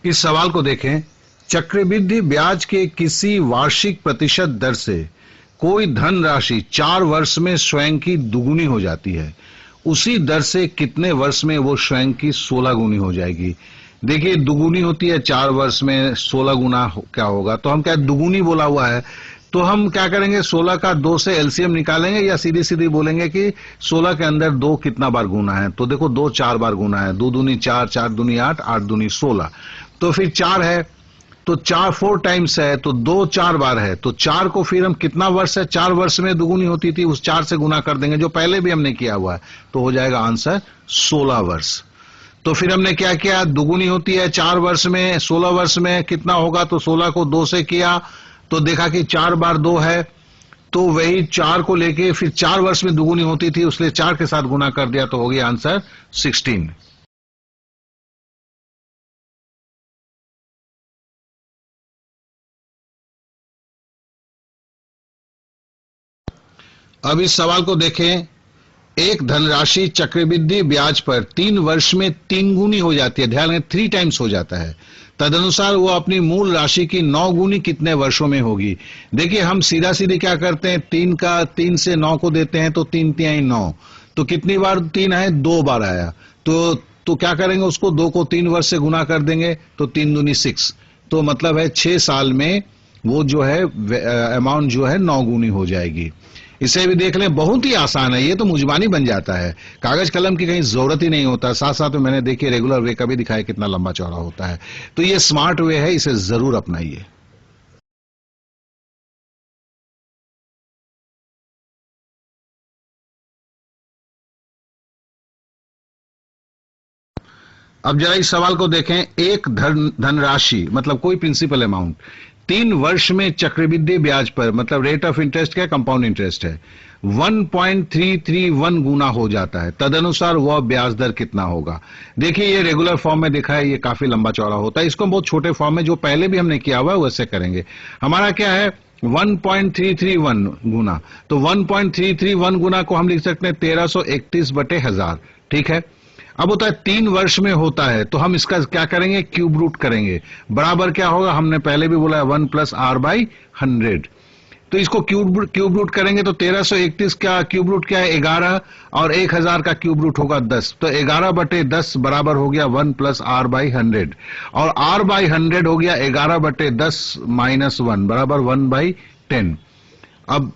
इस सवाल को देखें। चक्रवृद्धि ब्याज के किसी वार्षिक प्रतिशत दर से कोई धनराशि 4 वर्ष में स्वयं की दुगुनी हो जाती है, उसी दर से कितने वर्ष में वो स्वयं की 16 गुनी हो जाएगी। देखिए, दुगुनी होती है 4 वर्ष में, 16 गुना क्या होगा, तो हम क्या दुगुनी बोला हुआ है, तो हम क्या करेंगे, 16 का 2 से एलसीएम निकालेंगे या सीधी सीधी बोलेंगे कि 16 के अंदर 2 कितना बार गुना है। तो देखो 2 4 बार गुना है, 2 दूनी 4, 4 दूनी 8, 8 दूनी 16, तो फिर 4 है तो 4 4 टाइम्स है तो 2 4 बार है, तो 4 को फिर हम कितना वर्ष है, 4 वर्ष में दुगुनी होती थी, उस 4 से गुना कर देंगे जो पहले भी हमने किया हुआ है, तो हो जाएगा आंसर 16 वर्ष। तो फिर हमने क्या किया, दुगुनी होती है 4 वर्ष में, 16 वर्ष में कितना होगा, तो 16 को 2 से किया तो देखा कि 4 बार 2 है, तो वही 4 को लेके फिर 4 वर्ष में दुगुनी होती थी, उसलिए 4 के साथ गुना कर दिया, तो हो गया आंसर 16। अब इस सवाल को देखें। एक धनराशि चक्रवृद्धि ब्याज पर 3 वर्ष में 3 गुनी हो जाती है, ध्यान रखें 3 टाइम्स हो जाता है, तदनुसार वो अपनी मूल राशि की 9 गुनी कितने वर्षों में होगी। देखिए, हम सीधा सीधी क्या करते हैं, 3 से 9 को देते हैं तो 3 तिहाई 9, तो कितनी बार 3 है, 2 बार आया, तो क्या करेंगे, उसको 2 को 3 वर्ष से गुना कर देंगे, तो 3 दूनी 6, तो मतलब है 6 साल में वो जो है अमाउंट जो है 9 गुनी हो जाएगी। इसे भी देख लें, बहुत ही आसान है, ये तो मुजबानी बन जाता है, कागज कलम की कहीं जरूरत ही नहीं होता। साथ साथ में मैंने देखिए रेगुलर वे का भी दिखाया कितना लंबा चौड़ा होता है, तो ये स्मार्ट वे है, इसे जरूर अपनाइए। अब जरा इस सवाल को देखें। एक धनराशि मतलब कोई प्रिंसिपल अमाउंट 3 वर्ष में चक्रवृद्धि ब्याज पर, मतलब रेट ऑफ इंटरेस्ट क्या, कंपाउंड इंटरेस्ट है, 1.331 गुना हो जाता है, तदनुसार वह ब्याज दर कितना होगा। देखिए, ये रेगुलर फॉर्म में दिखा है, ये काफी लंबा चौड़ा होता है, इसको बहुत छोटे फॉर्म में जो पहले भी हमने किया हुआ है वैसे करेंगे। हमारा क्या है, 1.331 गुना, तो 1.331 गुना को हम लिख सकते हैं 1331/1000, ठीक है। अब होता है 3 वर्ष में होता है, तो हम इसका क्या करेंगे, क्यूब रूट करेंगे, बराबर क्या होगा, हमने पहले भी बोला है 1 + r/100, तो इसको क्यूब रूट करेंगे तो 1331 का क्यूब रूट क्या है, 11, और 1000 का क्यूब रूट होगा 10, तो 11/10 बराबर हो गया 1 + r/100, और r/100 हो गया 11/10 - 1 बराबर 1/10। अब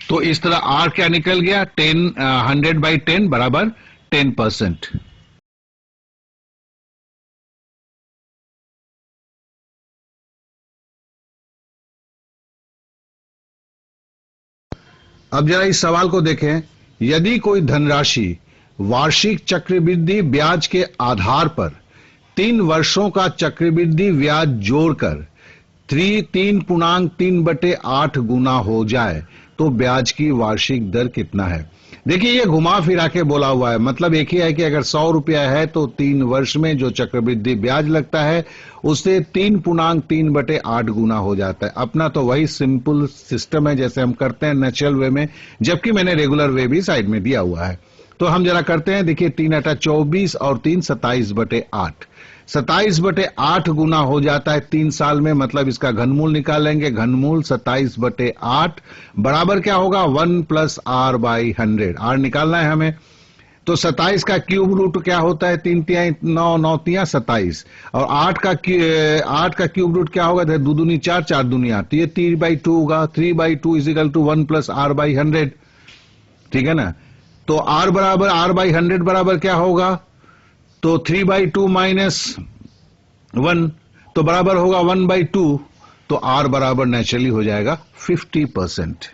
तो इस तरह r क्या निकल गया, 100/10 बराबर 10%। अब जरा इस सवाल को देखें। यदि कोई धनराशि वार्षिक चक्रवृद्धि ब्याज के आधार पर 3 वर्षों का चक्रवृद्धि ब्याज जोड़कर 3.3/8 गुना हो जाए तो ब्याज की वार्षिक दर कितना है। देखिए, ये घुमा फिरा के बोला हुआ है, मतलब एक ही है कि अगर 100 रुपया है तो 3 वर्ष में जो चक्रवृद्धि ब्याज लगता है उससे 3.3/8 गुना हो जाता है। अपना तो वही सिंपल सिस्टम है जैसे हम करते हैं नेचुरल वे में, जबकि मैंने रेगुलर वे भी साइड में दिया हुआ है। तो हम जरा करते हैं। देखिए, 3 × 24 और 3 27/8, 27/8 गुना हो जाता है 3 साल में, मतलब इसका घनमूल निकालेंगे, घनमूल 27/8 बराबर क्या होगा, 1 + r/100, r निकालना है हमें। तो 27 का क्यूब रूट क्या होता है, 3 तिहाई 9, 9 तिहाई 27, और 8 का क्यूब रूट क्या होगा, 2 दूनी 4, 4 दूनी 8, ये 3/2 होगा, 3/2 = 1 + r/100, ठीक है ना। तो r बराबर r/100 बराबर क्या होगा, तो 3/2 - 1, तो बराबर होगा 1/2, तो r बराबर नेचुरली हो जाएगा 50%।